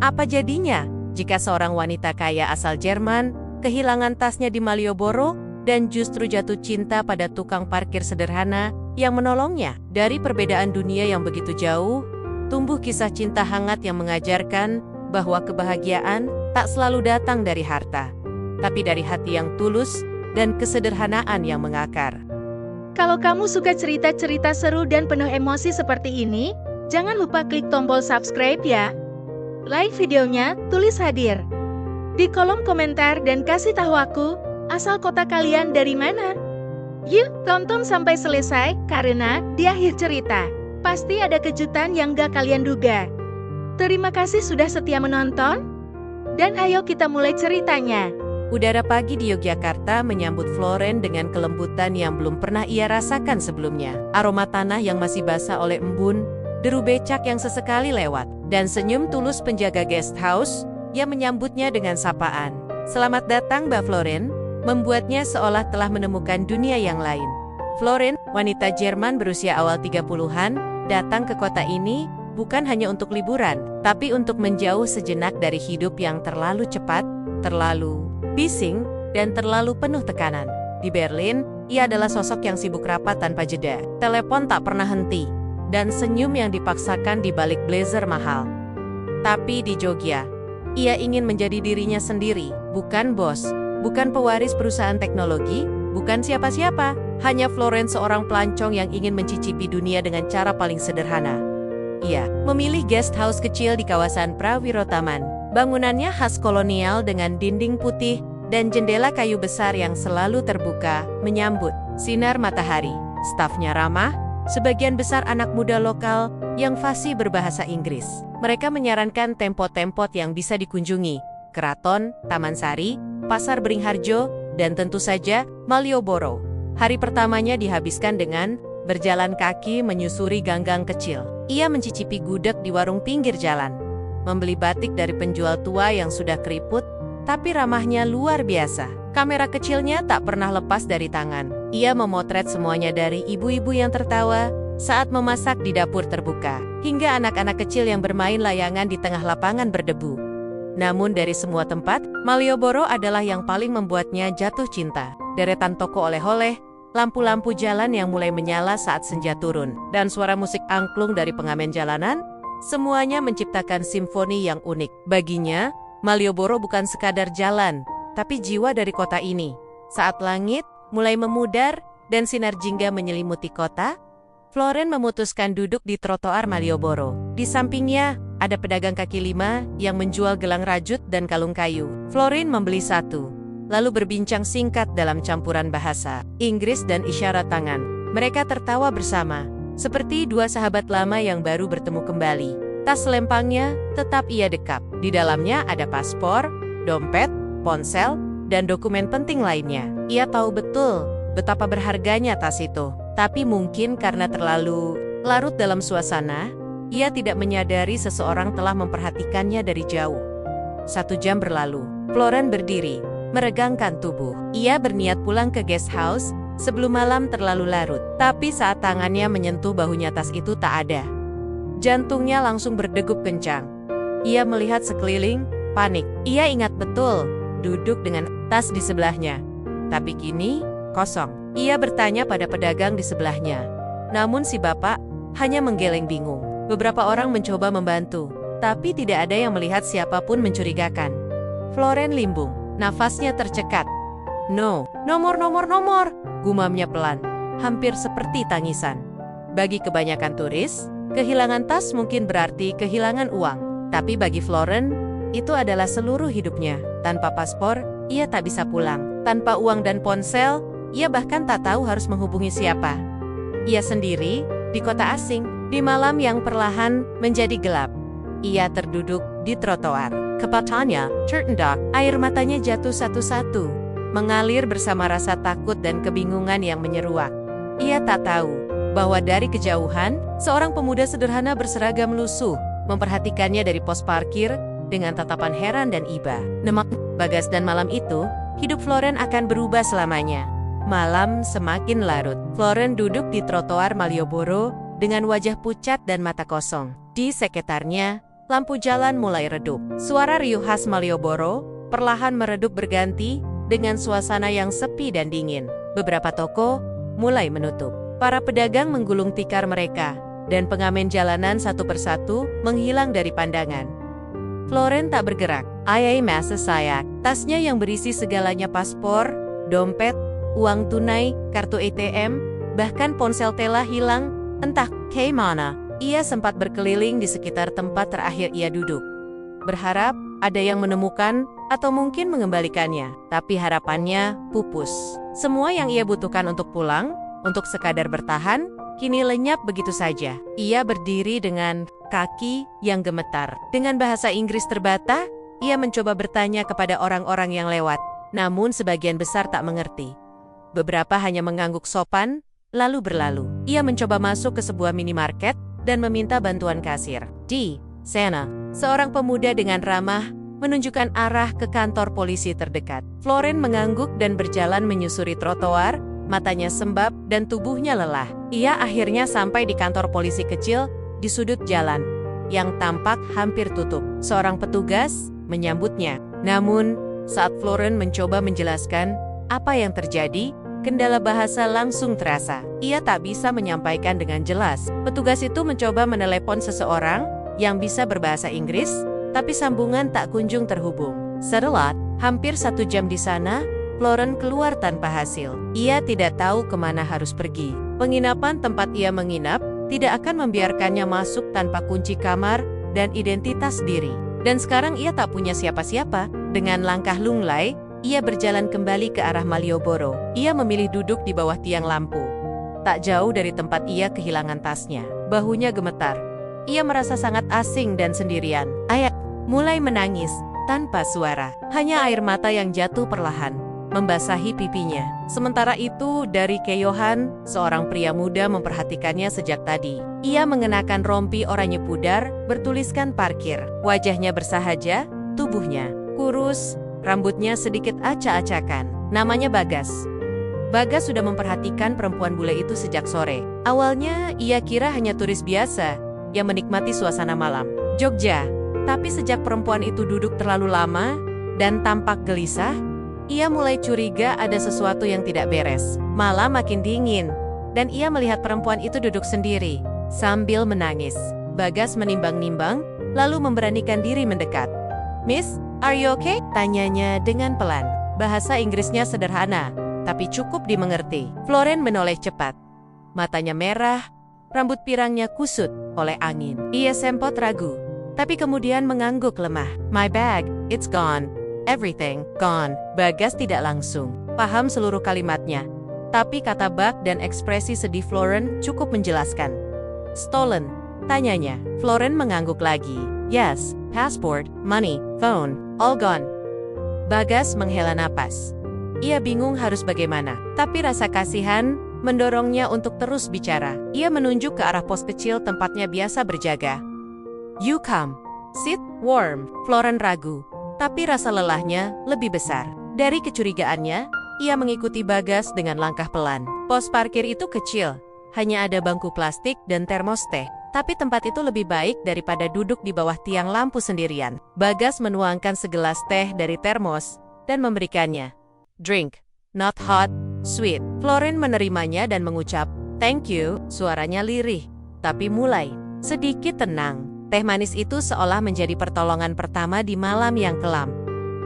Apa jadinya jika seorang wanita kaya asal Jerman kehilangan tasnya di Malioboro dan justru jatuh cinta pada tukang parkir sederhana yang menolongnya? Dari perbedaan dunia yang begitu jauh, tumbuh kisah cinta hangat yang mengajarkan bahwa kebahagiaan tak selalu datang dari harta, tapi dari hati yang tulus dan kesederhanaan yang mengakar. Kalau kamu suka cerita-cerita seru dan penuh emosi seperti ini, jangan lupa klik tombol subscribe ya. Like videonya, tulis hadir di kolom komentar dan kasih tahu aku, asal kota kalian dari mana. Yuk, tonton sampai selesai, karena di akhir cerita pasti ada kejutan yang gak kalian duga. Terima kasih sudah setia menonton, dan ayo kita mulai ceritanya. Udara pagi di Yogyakarta menyambut Floren dengan kelembutan yang belum pernah ia rasakan sebelumnya. Aroma tanah yang masih basah oleh embun, deru becak yang sesekali lewat, dan senyum tulus penjaga guest house yang menyambutnya dengan sapaan. "Selamat datang, Mbak Floren," membuatnya seolah telah menemukan dunia yang lain. Floren, wanita Jerman berusia awal 30-an, datang ke kota ini bukan hanya untuk liburan, tapi untuk menjauh sejenak dari hidup yang terlalu cepat, terlalu bising, dan terlalu penuh tekanan. Di Berlin, ia adalah sosok yang sibuk rapat tanpa jeda, telepon tak pernah henti, dan senyum yang dipaksakan di balik blazer mahal. Tapi di Jogja, ia ingin menjadi dirinya sendiri, bukan bos, bukan pewaris perusahaan teknologi, bukan siapa-siapa, hanya Floren, seorang pelancong yang ingin mencicipi dunia dengan cara paling sederhana. Ia memilih guest house kecil di kawasan Prawirotaman. Bangunannya khas kolonial dengan dinding putih dan jendela kayu besar yang selalu terbuka menyambut sinar matahari. Stafnya ramah, sebagian besar anak muda lokal yang fasih berbahasa Inggris. Mereka menyarankan tempat-tempat yang bisa dikunjungi: Keraton, Taman Sari, Pasar Beringharjo, dan tentu saja Malioboro. Hari pertamanya dihabiskan dengan berjalan kaki menyusuri gang-gang kecil. Ia mencicipi gudeg di warung pinggir jalan, membeli batik dari penjual tua yang sudah keriput, tapi ramahnya luar biasa. Kamera kecilnya tak pernah lepas dari tangan. Ia memotret semuanya, dari ibu-ibu yang tertawa saat memasak di dapur terbuka, hingga anak-anak kecil yang bermain layangan di tengah lapangan berdebu. Namun dari semua tempat, Malioboro adalah yang paling membuatnya jatuh cinta. Deretan toko oleh-oleh, lampu-lampu jalan yang mulai menyala saat senja turun, dan suara musik angklung dari pengamen jalanan, semuanya menciptakan simfoni yang unik. Baginya, Malioboro bukan sekadar jalan, tapi jiwa dari kota ini. Saat langit mulai memudar dan sinar jingga menyelimuti kota, Floren memutuskan duduk di trotoar Malioboro. Di sampingnya, ada pedagang kaki lima yang menjual gelang rajut dan kalung kayu. Floren membeli satu, lalu berbincang singkat dalam campuran bahasa Inggris dan isyarat tangan. Mereka tertawa bersama, seperti dua sahabat lama yang baru bertemu kembali. Tas selempangnya tetap ia dekap. Di dalamnya ada paspor, dompet, ponsel, dan dokumen penting lainnya. Ia tahu betul betapa berharganya tas itu, tapi mungkin karena terlalu larut dalam suasana, ia tidak menyadari seseorang telah memperhatikannya dari jauh. 1 jam berlalu. Floren berdiri, meregangkan tubuh. Ia berniat pulang ke guest house sebelum malam terlalu larut. Tapi saat tangannya menyentuh bahunya, tas itu tak ada. Jantungnya langsung berdegup kencang. Ia melihat sekeliling, panik. Ia ingat betul, duduk dengan tas di sebelahnya. Tapi kini, kosong. Ia bertanya pada pedagang di sebelahnya. Namun si bapak hanya menggeleng bingung. Beberapa orang mencoba membantu, tapi tidak ada yang melihat siapapun mencurigakan. Floren limbung, nafasnya tercekat. Nomor, gumamnya pelan, hampir seperti tangisan. Bagi kebanyakan turis, kehilangan tas mungkin berarti kehilangan uang. Tapi bagi Floren, itu adalah seluruh hidupnya. Tanpa paspor, ia tak bisa pulang. Tanpa uang dan ponsel, ia bahkan tak tahu harus menghubungi siapa. Ia sendiri, di kota asing, di malam yang perlahan menjadi gelap. Ia terduduk di trotoar. Kepalanya tertendak, air matanya jatuh satu-satu, mengalir bersama rasa takut dan kebingungan yang menyeruak. Ia tak tahu bahwa dari kejauhan, seorang pemuda sederhana berseragam lusuh memperhatikannya dari pos parkir dengan tatapan heran dan iba. Bagas dan malam itu, hidup Floren akan berubah selamanya. Malam semakin larut. Floren duduk di trotoar Malioboro dengan wajah pucat dan mata kosong. Di sekitarnya, lampu jalan mulai redup. Suara riuh khas Malioboro perlahan meredup berganti dengan suasana yang sepi dan dingin. Beberapa toko mulai menutup. Para pedagang menggulung tikar mereka, dan pengamen jalanan satu persatu menghilang dari pandangan. Floren tak bergerak. Ayai masa sayak. Tasnya yang berisi segalanya paspor, dompet, uang tunai, kartu ATM, bahkan ponsel Tela hilang, entah ke mana. Ia sempat berkeliling di sekitar tempat terakhir ia duduk. Berharap ada yang menemukan atau mungkin mengembalikannya. Tapi harapannya pupus. Semua yang ia butuhkan untuk pulang, untuk sekadar bertahan, kini lenyap begitu saja. Ia berdiri dengan kaki yang gemetar. Dengan bahasa Inggris terbata, ia mencoba bertanya kepada orang-orang yang lewat. Namun sebagian besar tak mengerti. Beberapa hanya mengangguk sopan, lalu berlalu. Ia mencoba masuk ke sebuah minimarket dan meminta bantuan kasir. Di sana, seorang pemuda dengan ramah menunjukkan arah ke kantor polisi terdekat. Floren mengangguk dan berjalan menyusuri trotoar, matanya sembab dan tubuhnya lelah. Ia akhirnya sampai di kantor polisi kecil di sudut jalan, yang tampak hampir tutup. Seorang petugas menyambutnya. Namun, saat Floren mencoba menjelaskan apa yang terjadi, kendala bahasa langsung terasa. Ia tak bisa menyampaikan dengan jelas. Petugas itu mencoba menelepon seseorang yang bisa berbahasa Inggris, tapi sambungan tak kunjung terhubung. Setelah hampir 1 jam di sana, Floren keluar tanpa hasil. Ia tidak tahu kemana harus pergi. Penginapan tempat ia menginap tidak akan membiarkannya masuk tanpa kunci kamar dan identitas diri. Dan sekarang ia tak punya siapa-siapa. Dengan langkah lunglai, ia berjalan kembali ke arah Malioboro. Ia memilih duduk di bawah tiang lampu. Tak jauh dari tempat ia kehilangan tasnya. Bahunya gemetar. Ia merasa sangat asing dan sendirian. Ayah mulai menangis tanpa suara. Hanya air mata yang jatuh perlahan membasahi pipinya. Sementara itu, dari keyohan, seorang pria muda memperhatikannya sejak tadi. Ia mengenakan rompi oranye pudar, bertuliskan parkir. Wajahnya bersahaja, tubuhnya kurus, rambutnya sedikit acak-acakan. Namanya Bagas. Bagas sudah memperhatikan perempuan bule itu sejak sore. Awalnya, ia kira hanya turis biasa yang menikmati suasana malam Jogja. Tapi sejak perempuan itu duduk terlalu lama dan tampak gelisah, ia mulai curiga ada sesuatu yang tidak beres. Malam makin dingin, dan ia melihat perempuan itu duduk sendiri, sambil menangis. Bagas menimbang-nimbang, lalu memberanikan diri mendekat. "Miss, are you okay?" tanyanya dengan pelan. Bahasa Inggrisnya sederhana, tapi cukup dimengerti. Floren menoleh cepat. Matanya merah, rambut pirangnya kusut oleh angin. Ia sempat ragu, tapi kemudian mengangguk lemah. "My bag, it's gone. Everything, gone." Bagas tidak langsung paham seluruh kalimatnya, tapi kata bag dan ekspresi sedih Floren cukup menjelaskan. "Stolen?" tanyanya. Floren mengangguk lagi. "Yes, passport, money, phone, all gone." Bagas menghela napas. Ia bingung harus bagaimana, tapi rasa kasihan mendorongnya untuk terus bicara. Ia menunjuk ke arah pos kecil tempatnya biasa berjaga. "You come, sit, warm." Floren ragu, tapi rasa lelahnya lebih besar. Dari kecurigaannya, ia mengikuti Bagas dengan langkah pelan. Pos parkir itu kecil, hanya ada bangku plastik dan termos teh. Tapi tempat itu lebih baik daripada duduk di bawah tiang lampu sendirian. Bagas menuangkan segelas teh dari termos dan memberikannya. "Drink, not hot, sweet." Floren menerimanya dan mengucap, "Thank you." Suaranya lirih, tapi mulai sedikit tenang. Teh manis itu seolah menjadi pertolongan pertama di malam yang kelam.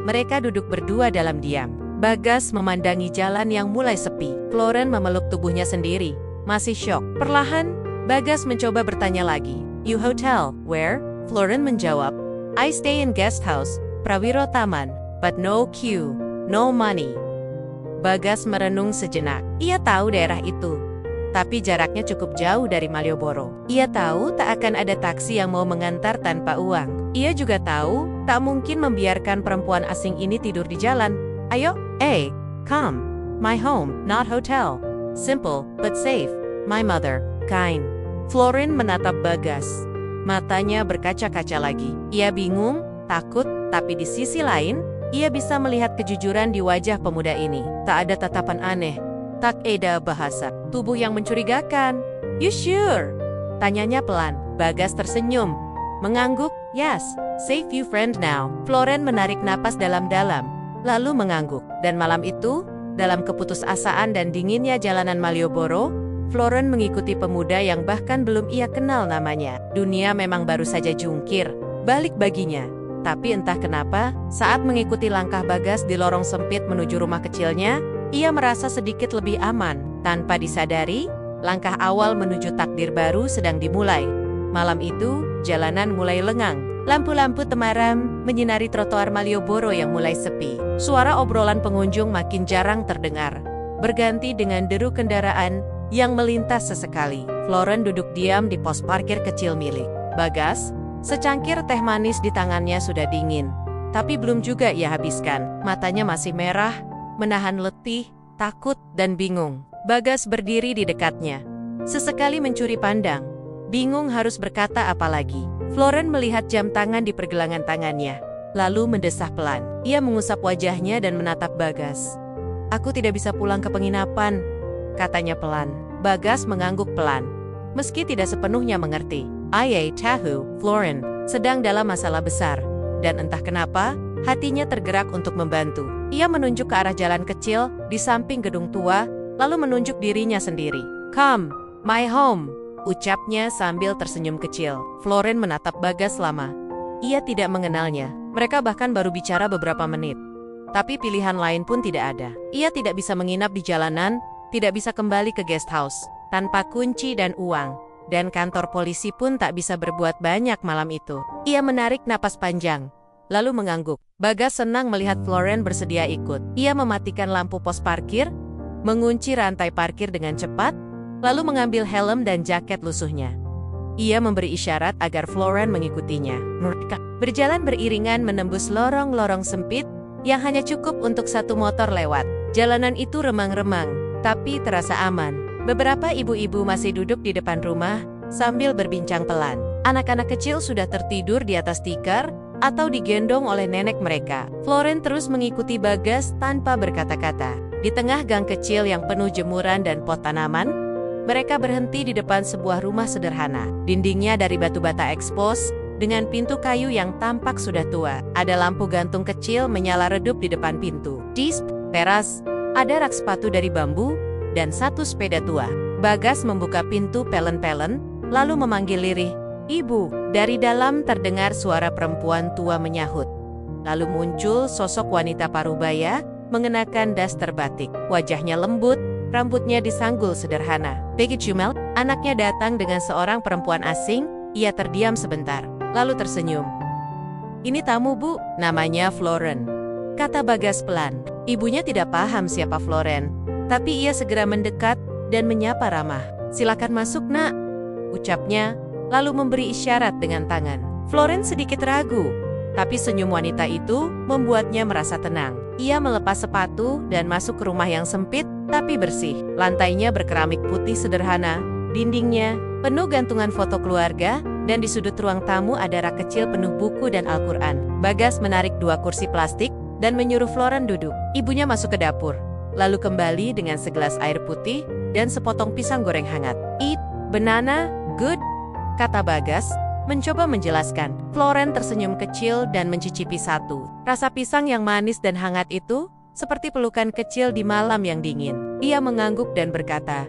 Mereka duduk berdua dalam diam. Bagas memandangi jalan yang mulai sepi. Floren memeluk tubuhnya sendiri, masih syok. Perlahan, Bagas mencoba bertanya lagi. "You hotel, where?" Floren menjawab, "I stay in guest house, Prawiro Taman, but no queue, no money." Bagas merenung sejenak. Ia tahu daerah itu, tapi jaraknya cukup jauh dari Malioboro. Ia tahu tak akan ada taksi yang mau mengantar tanpa uang. Ia juga tahu tak mungkin membiarkan perempuan asing ini tidur di jalan. "Ayo, come. My home, not hotel. Simple, but safe. My mother, kind." Floren menatap Bagas. Matanya berkaca-kaca lagi. Ia bingung, takut, tapi di sisi lain, ia bisa melihat kejujuran di wajah pemuda ini. Tak ada tatapan aneh. Tak ada bahasa tubuh yang mencurigakan. "You sure?" tanyanya pelan. Bagas tersenyum. Mengangguk, yes, save you friend now. Floren menarik napas dalam-dalam, lalu mengangguk. Dan malam itu, dalam keputusasaan dan dinginnya jalanan Malioboro, Floren mengikuti pemuda yang bahkan belum ia kenal namanya. Dunia memang baru saja jungkir balik baginya. Tapi entah kenapa, saat mengikuti langkah Bagas di lorong sempit menuju rumah kecilnya, ia merasa sedikit lebih aman. Tanpa disadari, langkah awal menuju takdir baru sedang dimulai. Malam itu, jalanan mulai lengang. Lampu-lampu temaram menyinari trotoar Malioboro yang mulai sepi. Suara obrolan pengunjung makin jarang terdengar, berganti dengan deru kendaraan yang melintas sesekali. Floren duduk diam di pos parkir kecil milik Bagas. Secangkir teh manis di tangannya sudah dingin, tapi belum juga ia habiskan. Matanya masih merah, menahan letih, takut, dan bingung. Bagas berdiri di dekatnya, sesekali mencuri pandang, bingung harus berkata apa lagi. Floren melihat jam tangan di pergelangan tangannya, lalu mendesah pelan. Ia mengusap wajahnya dan menatap Bagas. "Aku tidak bisa pulang ke penginapan," katanya pelan. Bagas mengangguk pelan, meski tidak sepenuhnya mengerti. "I tahu, Floren sedang dalam masalah besar." Dan entah kenapa, hatinya tergerak untuk membantu. Ia menunjuk ke arah jalan kecil di samping gedung tua, lalu menunjuk dirinya sendiri. "Come, my home," ucapnya sambil tersenyum kecil. Floren menatap Bagas lama. Ia tidak mengenalnya. Mereka bahkan baru bicara beberapa menit. Tapi pilihan lain pun tidak ada. Ia tidak bisa menginap di jalanan, tidak bisa kembali ke guest house tanpa kunci dan uang. Dan kantor polisi pun tak bisa berbuat banyak malam itu. Ia menarik napas panjang, lalu mengangguk. Bagas senang melihat Floren bersedia ikut. Ia mematikan lampu pos parkir, mengunci rantai parkir dengan cepat, lalu mengambil helm dan jaket lusuhnya. Ia memberi isyarat agar Floren mengikutinya. Mereka berjalan beriringan menembus lorong-lorong sempit yang hanya cukup untuk satu motor lewat. Jalanan itu remang-remang, tapi terasa aman. Beberapa ibu-ibu masih duduk di depan rumah sambil berbincang pelan. Anak-anak kecil sudah tertidur di atas tikar atau digendong oleh nenek mereka. Floren terus mengikuti Bagas tanpa berkata-kata. Di tengah gang kecil yang penuh jemuran dan pot tanaman, mereka berhenti di depan sebuah rumah sederhana. Dindingnya dari batu bata ekspos, dengan pintu kayu yang tampak sudah tua. Ada lampu gantung kecil menyala redup di depan pintu. Di teras, ada rak sepatu dari bambu, dan satu sepeda tua. Bagas membuka pintu pelen-pelen, lalu memanggil lirih, "Ibu." Dari dalam terdengar suara perempuan tua menyahut. Lalu muncul sosok wanita parubaya, mengenakan daster batik. Wajahnya lembut, rambutnya disanggul sederhana. "Begitu Mel?" Anaknya datang dengan seorang perempuan asing. Ia terdiam sebentar, lalu tersenyum. "Ini tamu, Bu." "Namanya Floren," kata Bagas pelan. Ibunya tidak paham siapa Floren, tapi ia segera mendekat dan menyapa ramah. "Silakan masuk, Nak," ucapnya, lalu memberi isyarat dengan tangan. Floren sedikit ragu, tapi senyum wanita itu membuatnya merasa tenang. Ia melepas sepatu dan masuk ke rumah yang sempit tapi bersih. Lantainya berkeramik putih sederhana, dindingnya penuh gantungan foto keluarga, dan di sudut ruang tamu ada rak kecil penuh buku dan Al-Quran. Bagas menarik 2 kursi plastik dan menyuruh Floren duduk. Ibunya masuk ke dapur, lalu kembali dengan segelas air putih dan sepotong pisang goreng hangat. "Eat banana, good," kata Bagas, mencoba menjelaskan. Floren tersenyum kecil dan mencicipi satu. Rasa pisang yang manis dan hangat itu seperti pelukan kecil di malam yang dingin. Ia mengangguk dan berkata,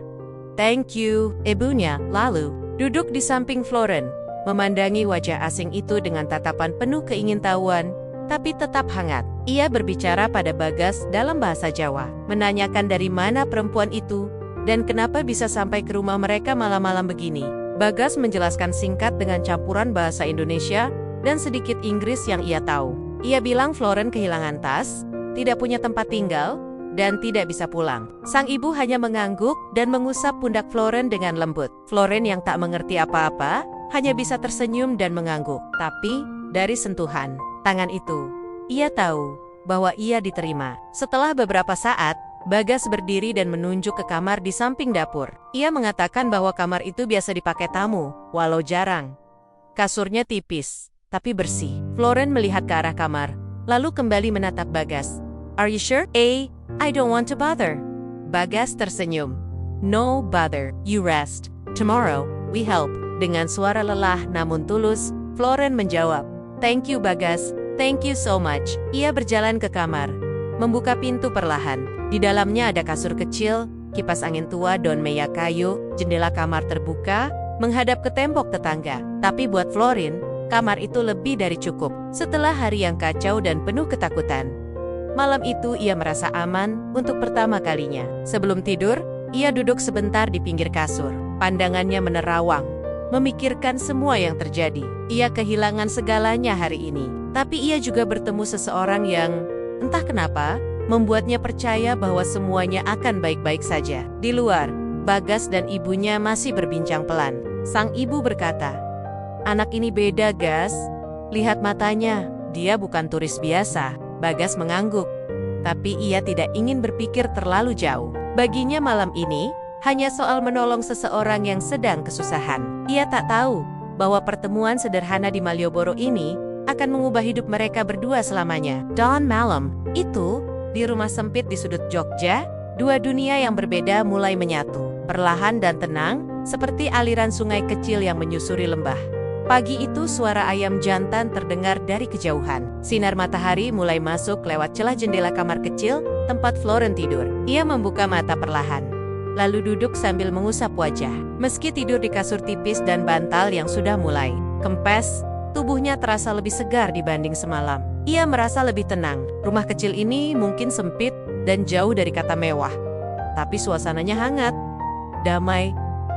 "Thank you." Ibunya lalu duduk di samping Floren, memandangi wajah asing itu dengan tatapan penuh keingintahuan, tapi tetap hangat. Ia berbicara pada Bagas dalam bahasa Jawa, menanyakan dari mana perempuan itu, dan kenapa bisa sampai ke rumah mereka malam-malam begini. Bagas menjelaskan singkat dengan campuran bahasa Indonesia dan sedikit Inggris yang ia tahu. Ia bilang Floren kehilangan tas, tidak punya tempat tinggal, dan tidak bisa pulang. Sang ibu hanya mengangguk dan mengusap pundak Floren dengan lembut. Floren yang tak mengerti apa-apa, hanya bisa tersenyum dan mengangguk. Tapi, dari sentuhan tangan itu, ia tahu bahwa ia diterima. Setelah beberapa saat, Bagas berdiri dan menunjuk ke kamar di samping dapur. Ia mengatakan bahwa kamar itu biasa dipakai tamu, walau jarang. Kasurnya tipis, tapi bersih. Floren melihat ke arah kamar, lalu kembali menatap Bagas. "Are you sure?" I don't want to bother." Bagas tersenyum. "No bother, you rest. Tomorrow, we help." Dengan suara lelah namun tulus, Floren menjawab, "Thank you Bagas, thank you so much." Ia berjalan ke kamar, membuka pintu perlahan. Di dalamnya ada kasur kecil, kipas angin tua dan meja kayu, jendela kamar terbuka, menghadap ke tembok tetangga. Tapi buat Florin, kamar itu lebih dari cukup. Setelah hari yang kacau dan penuh ketakutan, malam itu ia merasa aman untuk pertama kalinya. Sebelum tidur, ia duduk sebentar di pinggir kasur. Pandangannya menerawang, memikirkan semua yang terjadi. Ia kehilangan segalanya hari ini. Tapi ia juga bertemu seseorang yang, entah kenapa, membuatnya percaya bahwa semuanya akan baik-baik saja. Di luar, Bagas dan ibunya masih berbincang pelan. Sang ibu berkata, "Anak ini beda, Gas. Lihat matanya, dia bukan turis biasa." Bagas mengangguk, tapi ia tidak ingin berpikir terlalu jauh. Baginya malam ini hanya soal menolong seseorang yang sedang kesusahan. Ia tak tahu bahwa pertemuan sederhana di Malioboro ini akan mengubah hidup mereka berdua selamanya. Dawn malam itu, di rumah sempit di sudut Jogja, dua dunia yang berbeda mulai menyatu. Perlahan dan tenang, seperti aliran sungai kecil yang menyusuri lembah. Pagi itu suara ayam jantan terdengar dari kejauhan. Sinar matahari mulai masuk lewat celah jendela kamar kecil tempat Floren tidur. Ia membuka mata perlahan, lalu duduk sambil mengusap wajah. Meski tidur di kasur tipis dan bantal yang sudah mulai kempes, tubuhnya terasa lebih segar dibanding semalam. Ia merasa lebih tenang. Rumah kecil ini mungkin sempit dan jauh dari kata mewah, tapi suasananya hangat, damai.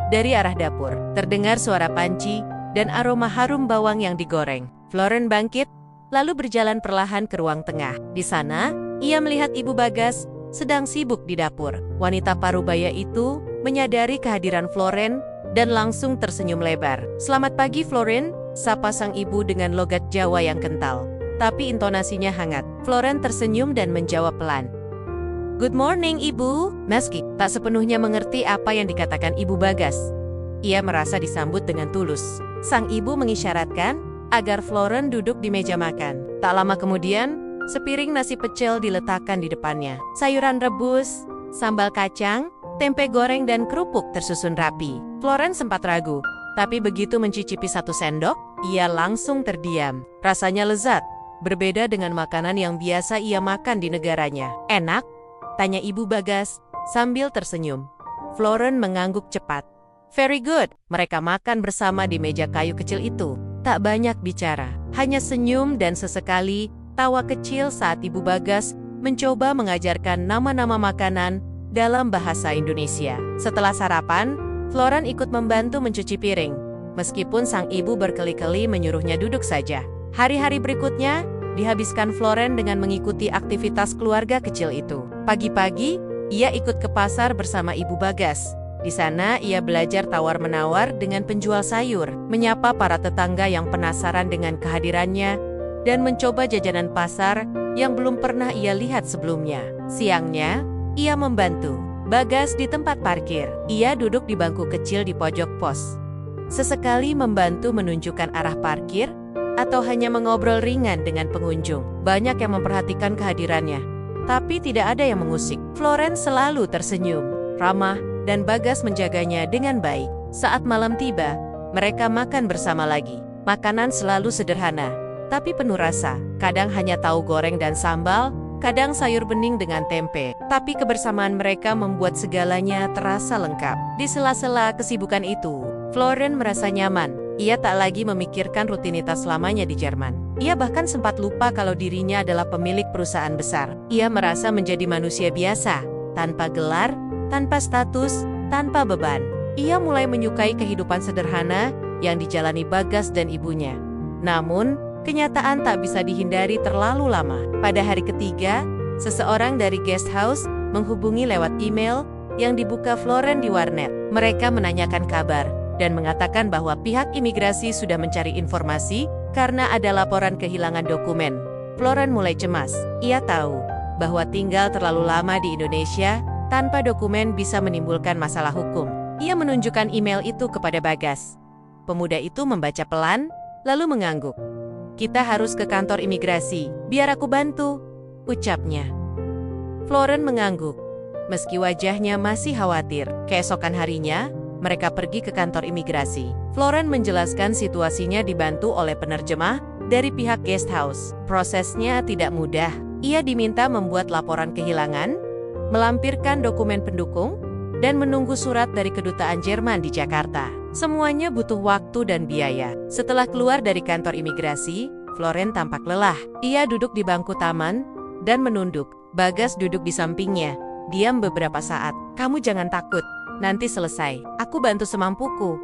Dari arah dapur, terdengar suara panci dan aroma harum bawang yang digoreng. Floren bangkit, lalu berjalan perlahan ke ruang tengah. Di sana, ia melihat Ibu Bagas sedang sibuk di dapur. Wanita parubaya itu menyadari kehadiran Floren dan langsung tersenyum lebar. "Selamat pagi, Floren," sapa sang ibu dengan logat Jawa yang kental, tapi intonasinya hangat. Floren tersenyum dan menjawab pelan, "Good morning, Ibu." Meski tak sepenuhnya mengerti apa yang dikatakan Ibu Bagas, ia merasa disambut dengan tulus. Sang ibu mengisyaratkan agar Floren duduk di meja makan. Tak lama kemudian, sepiring nasi pecel diletakkan di depannya. Sayuran rebus, sambal kacang, tempe goreng dan kerupuk tersusun rapi. Floren sempat ragu, tapi begitu mencicipi satu sendok, ia langsung terdiam. Rasanya lezat, berbeda dengan makanan yang biasa ia makan di negaranya. "Enak?" tanya Ibu Bagas sambil tersenyum. Floren mengangguk cepat. "Very good." Mereka makan bersama di meja kayu kecil itu. Tak banyak bicara, hanya senyum dan sesekali tawa kecil saat Ibu Bagas mencoba mengajarkan nama-nama makanan dalam bahasa Indonesia. Setelah sarapan, Floren ikut membantu mencuci piring, meskipun sang ibu berkali-kali menyuruhnya duduk saja. Hari-hari berikutnya dihabiskan Floren dengan mengikuti aktivitas keluarga kecil itu. Pagi-pagi, ia ikut ke pasar bersama Ibu Bagas. Di sana, ia belajar tawar-menawar dengan penjual sayur, menyapa para tetangga yang penasaran dengan kehadirannya, dan mencoba jajanan pasar yang belum pernah ia lihat sebelumnya. Siangnya, ia membantu Bagas di tempat parkir. Ia duduk di bangku kecil di pojok pos. Sesekali membantu menunjukkan arah parkir, atau hanya mengobrol ringan dengan pengunjung. Banyak yang memperhatikan kehadirannya, tapi tidak ada yang mengusik. Floren selalu tersenyum, ramah, dan Bagas menjaganya dengan baik. Saat malam tiba, mereka makan bersama lagi. Makanan selalu sederhana, tapi penuh rasa. Kadang hanya tahu goreng dan sambal, kadang sayur bening dengan tempe. Tapi kebersamaan mereka membuat segalanya terasa lengkap. Di sela-sela kesibukan itu, Floren merasa nyaman. Ia tak lagi memikirkan rutinitas lamanya di Jerman. Ia bahkan sempat lupa kalau dirinya adalah pemilik perusahaan besar. Ia merasa menjadi manusia biasa, tanpa gelar, tanpa status, tanpa beban. Ia mulai menyukai kehidupan sederhana yang dijalani Bagas dan ibunya. Namun, kenyataan tak bisa dihindari terlalu lama. Pada hari ketiga, seseorang dari guest house menghubungi lewat email yang dibuka Floren di warnet. Mereka menanyakan kabar dan mengatakan bahwa pihak imigrasi sudah mencari informasi karena ada laporan kehilangan dokumen. Floren mulai cemas. Ia tahu bahwa tinggal terlalu lama di Indonesia tanpa dokumen bisa menimbulkan masalah hukum. Ia menunjukkan email itu kepada Bagas. Pemuda itu membaca pelan, lalu mengangguk. "Kita harus ke kantor imigrasi, biar aku bantu," ucapnya. Floren mengangguk, meski wajahnya masih khawatir. Keesokan harinya, mereka pergi ke kantor imigrasi. Florence menjelaskan situasinya dibantu oleh penerjemah dari pihak guest house. Prosesnya tidak mudah. Ia diminta membuat laporan kehilangan, melampirkan dokumen pendukung, dan menunggu surat dari kedutaan Jerman di Jakarta. Semuanya butuh waktu dan biaya. Setelah keluar dari kantor imigrasi, Florence tampak lelah. Ia duduk di bangku taman dan menunduk. Bagas duduk di sampingnya. Diam beberapa saat. "Kamu jangan takut. Nanti selesai. Aku bantu semampuku,"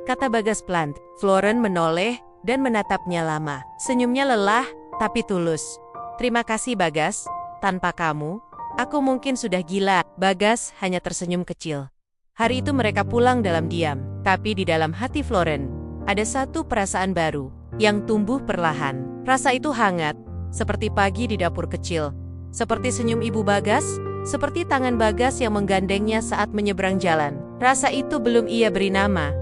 kata Bagas pelan. Florence menoleh dan menatapnya lama. Senyumnya lelah, tapi tulus. "Terima kasih Bagas. Tanpa kamu, aku mungkin sudah gila." Bagas hanya tersenyum kecil. Hari itu mereka pulang dalam diam. Tapi di dalam hati Florence, ada satu perasaan baru yang tumbuh perlahan. Rasa itu hangat, seperti pagi di dapur kecil. Seperti senyum ibu Bagas, seperti tangan Bagas yang menggandengnya saat menyeberang jalan. Rasa itu belum ia beri nama,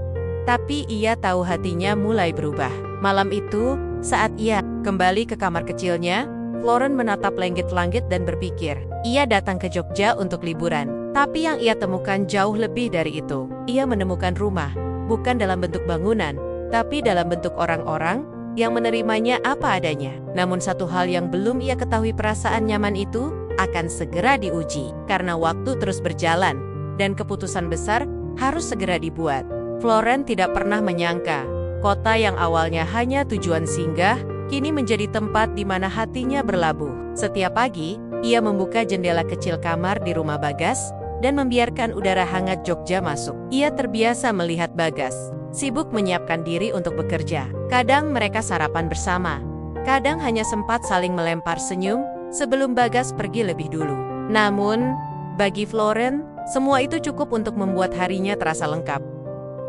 tapi ia tahu hatinya mulai berubah. Malam itu, saat ia kembali ke kamar kecilnya, Florence menatap langit-langit dan berpikir, ia datang ke Jogja untuk liburan. Tapi yang ia temukan jauh lebih dari itu. Ia menemukan rumah, bukan dalam bentuk bangunan, tapi dalam bentuk orang-orang yang menerimanya apa adanya. Namun satu hal yang belum ia ketahui, perasaan nyaman itu akan segera diuji. Karena waktu terus berjalan, dan keputusan besar harus segera dibuat. Florence tidak pernah menyangka, kota yang awalnya hanya tujuan singgah, kini menjadi tempat di mana hatinya berlabuh. Setiap pagi, ia membuka jendela kecil kamar di rumah Bagas, dan membiarkan udara hangat Jogja masuk. Ia terbiasa melihat Bagas sibuk menyiapkan diri untuk bekerja. Kadang mereka sarapan bersama. Kadang hanya sempat saling melempar senyum sebelum Bagas pergi lebih dulu. Namun, bagi Florence, semua itu cukup untuk membuat harinya terasa lengkap.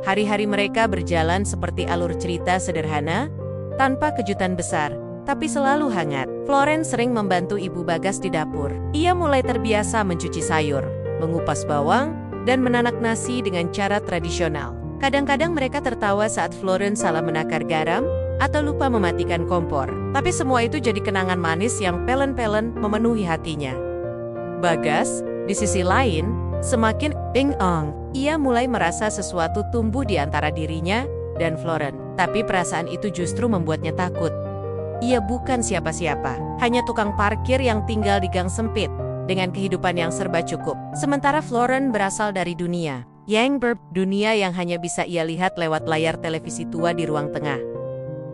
Hari-hari mereka berjalan seperti alur cerita sederhana, tanpa kejutan besar, tapi selalu hangat. Florence sering membantu ibu Bagas di dapur. Ia mulai terbiasa mencuci sayur, mengupas bawang, dan menanak nasi dengan cara tradisional. Kadang-kadang mereka tertawa saat Florence salah menakar garam atau lupa mematikan kompor. Tapi semua itu jadi kenangan manis yang pelen-pelen memenuhi hatinya. Bagas, di sisi lain, semakin bing-ong. Ia mulai merasa sesuatu tumbuh di antara dirinya dan Florence. Tapi perasaan itu justru membuatnya takut. Ia bukan siapa-siapa, hanya tukang parkir yang tinggal di gang sempit, dengan kehidupan yang serba cukup. Sementara Florence berasal dari dunia dunia yang hanya bisa ia lihat lewat layar televisi tua di ruang tengah.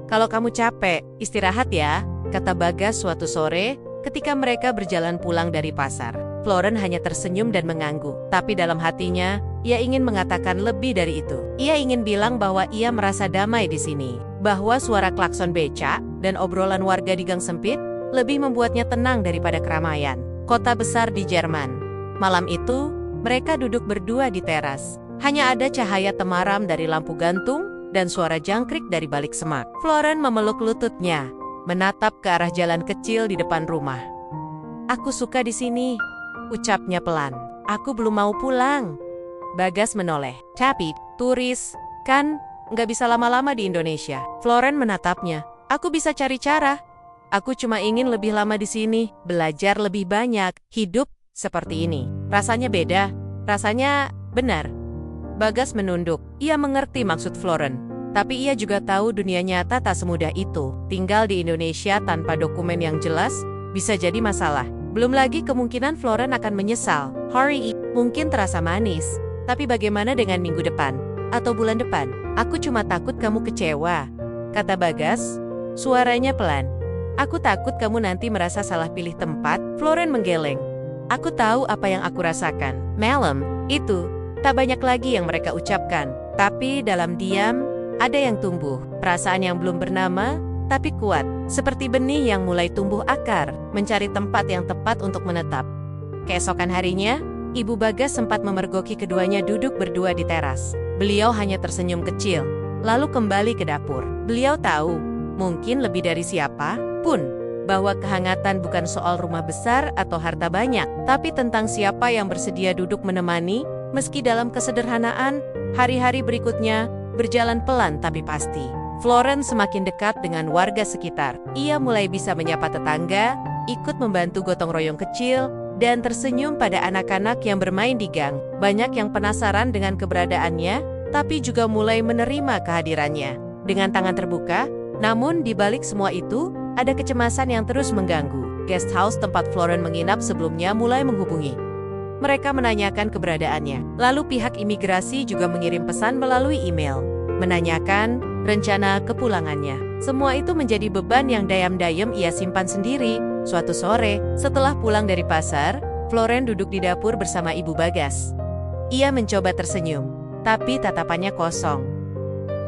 "Kalau kamu capek, istirahat ya," kata Bagas suatu sore ketika mereka berjalan pulang dari pasar. Florence hanya tersenyum dan mengangguk. Tapi dalam hatinya, ia ingin mengatakan lebih dari itu. Ia ingin bilang bahwa ia merasa damai di sini. Bahwa suara klakson becak dan obrolan warga di gang sempit lebih membuatnya tenang daripada keramaian kota besar di Jerman. Malam itu, mereka duduk berdua di teras. Hanya ada cahaya temaram dari lampu gantung dan suara jangkrik dari balik semak. Florence memeluk lututnya, menatap ke arah jalan kecil di depan rumah. "Aku suka di sini," ucapnya pelan. "Aku belum mau pulang." Bagas menoleh. "Tapi, turis, kan nggak bisa lama-lama di Indonesia." Florence menatapnya. "Aku bisa cari cara. Aku cuma ingin lebih lama di sini, belajar lebih banyak, hidup seperti ini. Rasanya beda, rasanya benar." Bagas menunduk. Ia mengerti maksud Florence. Tapi ia juga tahu dunia nyata tak semudah itu. Tinggal di Indonesia tanpa dokumen yang jelas, bisa jadi masalah. Belum lagi kemungkinan Florence akan menyesal. Hari ini mungkin terasa manis, tapi bagaimana dengan minggu depan? Atau bulan depan? "Aku cuma takut kamu kecewa," kata Bagas. Suaranya pelan. "Aku takut kamu nanti merasa salah pilih tempat." Florence menggeleng. "Aku tahu apa yang aku rasakan." Malam itu, tak banyak lagi yang mereka ucapkan. Tapi dalam diam, ada yang tumbuh. Perasaan yang belum bernama, tapi kuat. Seperti benih yang mulai tumbuh akar, mencari tempat yang tepat untuk menetap. Keesokan harinya, Ibu Bagas sempat memergoki keduanya duduk berdua di teras. Beliau hanya tersenyum kecil, lalu kembali ke dapur. Beliau tahu, mungkin lebih dari siapa pun, bahwa kehangatan bukan soal rumah besar atau harta banyak, tapi tentang siapa yang bersedia duduk menemani, meski dalam kesederhanaan, hari-hari berikutnya berjalan pelan tapi pasti. Florence semakin dekat dengan warga sekitar. Ia mulai bisa menyapa tetangga, ikut membantu gotong royong kecil, dan tersenyum pada anak-anak yang bermain di gang. Banyak yang penasaran dengan keberadaannya, tapi juga mulai menerima kehadirannya dengan tangan terbuka. Namun di balik semua itu, ada kecemasan yang terus mengganggu. Guest house tempat Floren menginap sebelumnya mulai menghubungi. Mereka menanyakan keberadaannya. Lalu pihak imigrasi juga mengirim pesan melalui email, menanyakan rencana kepulangannya. Semua itu menjadi beban yang dayam-dayam ia simpan sendiri. Suatu sore, setelah pulang dari pasar, Floren duduk di dapur bersama Ibu Bagas. Ia mencoba tersenyum, tapi tatapannya kosong.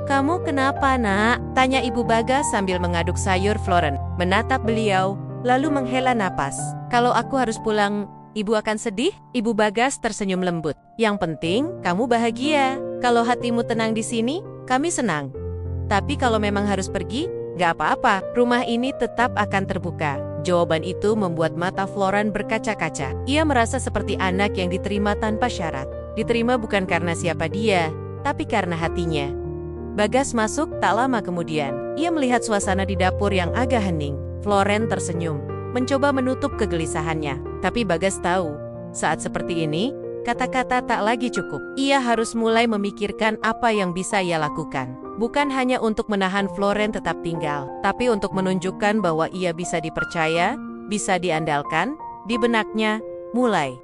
"Kamu kenapa, Nak?" tanya Ibu Bagas sambil mengaduk sayur. Floren menatap beliau, lalu menghela napas. "Kalau aku harus pulang, Ibu akan sedih?" Ibu Bagas tersenyum lembut. "Yang penting, kamu bahagia. Kalau hatimu tenang di sini, kami senang. Tapi kalau memang harus pergi, gak apa-apa, rumah ini tetap akan terbuka." Jawaban itu membuat mata Floren berkaca-kaca. Ia merasa seperti anak yang diterima tanpa syarat. Diterima bukan karena siapa dia, tapi karena hatinya. Bagas masuk tak lama kemudian. Ia melihat suasana di dapur yang agak hening. Floren tersenyum, mencoba menutup kegelisahannya. Tapi Bagas tahu, saat seperti ini, kata-kata tak lagi cukup. Ia harus mulai memikirkan apa yang bisa ia lakukan. Bukan hanya untuk menahan Floren tetap tinggal, tapi untuk menunjukkan bahwa ia bisa dipercaya, bisa diandalkan. Di benaknya, mulai